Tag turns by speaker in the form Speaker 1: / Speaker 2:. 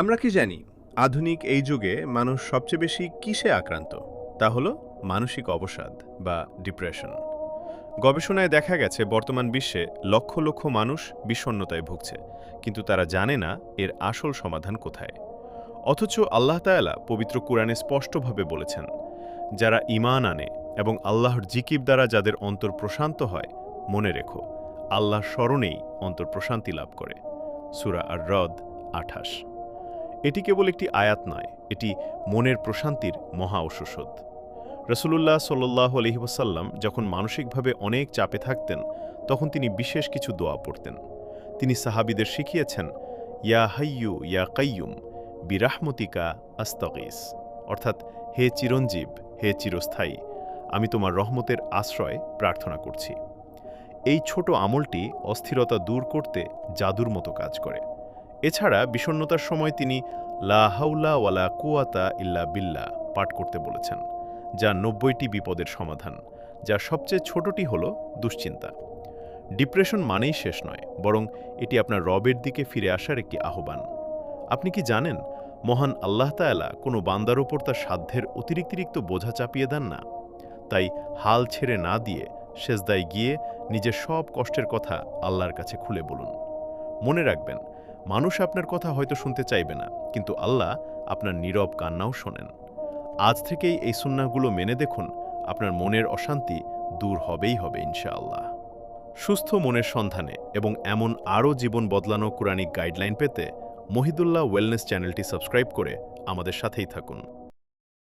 Speaker 1: আমরা কি জানি আধুনিক এই যুগে মানুষ সবচেয়ে বেশি কিসে আক্রান্ত? তা হলো মানসিক অবসাদ বা ডিপ্রেশন। গবেষণায় দেখা গেছে বর্তমান বিশ্বে লক্ষ লক্ষ মানুষ বিষণ্ণতায় ভুগছে, কিন্তু তারা জানে না এর আসল সমাধান কোথায়। অথচ আল্লাহ তাআলা পবিত্র কুরআনে স্পষ্টভাবে বলেছেন, যারা ঈমান আনে এবং আল্লাহর জিকির দ্বারা যাদের অন্তর প্রশান্ত হয়, মনে রেখো আল্লাহর স্মরণেই অন্তর প্রশান্তি লাভ করে। সূরা আর-রদ ২৮। এটি কেবল একটি আয়াত নয়, এটি মনের প্রশান্তির মহা ঔষধ। রাসূলুল্লাহ সাল্লাল্লাহু আলাইহি ওয়াসাল্লাম যখন মানসিকভাবে অনেক চাপে থাকতেন, তখন তিনি বিশেষ কিছু দোয়া পড়তেন। তিনি সাহাবীদের শিখিয়েছেন, ইয়া হাইয়্যু ইয়া কাইয়্যুম বিরাহমতিকা আস্তাগীস, অর্থাৎ হে চিরঞ্জীব, হে চিরস্থায়ী, আমি তোমার রহমতের আশ্রয় প্রার্থনা করছি। এই ছোট আমলটি অস্থিরতা দূর করতে জাদুর মতো কাজ করে। এছাড়া বিষণ্ণতার সময় তিনি লা হাওলা ওয়ালা কুওয়াতা ইল্লা বিল্লাহ পাঠ করতে বলেছেন, যা ৯০টি বিপদের সমাধান, যার সবচেয়ে ছোটটি হল দুশ্চিন্তা। ডিপ্রেশন মানেই শেষ নয়, বরং এটি আপনার রবের দিকে ফিরে আসার একটি আহ্বান। আপনি কি জানেন, মহান আল্লাহ তাআলা কোনো বান্দার ওপর তার সাধ্যের অতিরিক্ত বোঝা চাপিয়ে দেন না। তাই হাল ছেড়ে না দিয়ে সেজদায় গিয়ে নিজের সব কষ্টের কথা আল্লাহর কাছে খুলে বলুন। মনে রাখবেন, মানুষ আপনার কথা হয়তো শুনতে চাইবে না, কিন্তু আল্লাহ আপনার নীরব কান্নাও শোনেন। আজ থেকেই এই সুন্নাহগুলো মেনে দেখুন, আপনার মনের অশান্তি দূর হবেই হবে ইনশাআল্লাহ। সুস্থ মনের সন্ধানে এবং এমন আরও জীবন বদলানো কুরআনিক গাইডলাইন পেতে মহিদুল্লাহ ওয়েলনেস চ্যানেলটি সাবস্ক্রাইব করে আমাদের সাথেই থাকুন।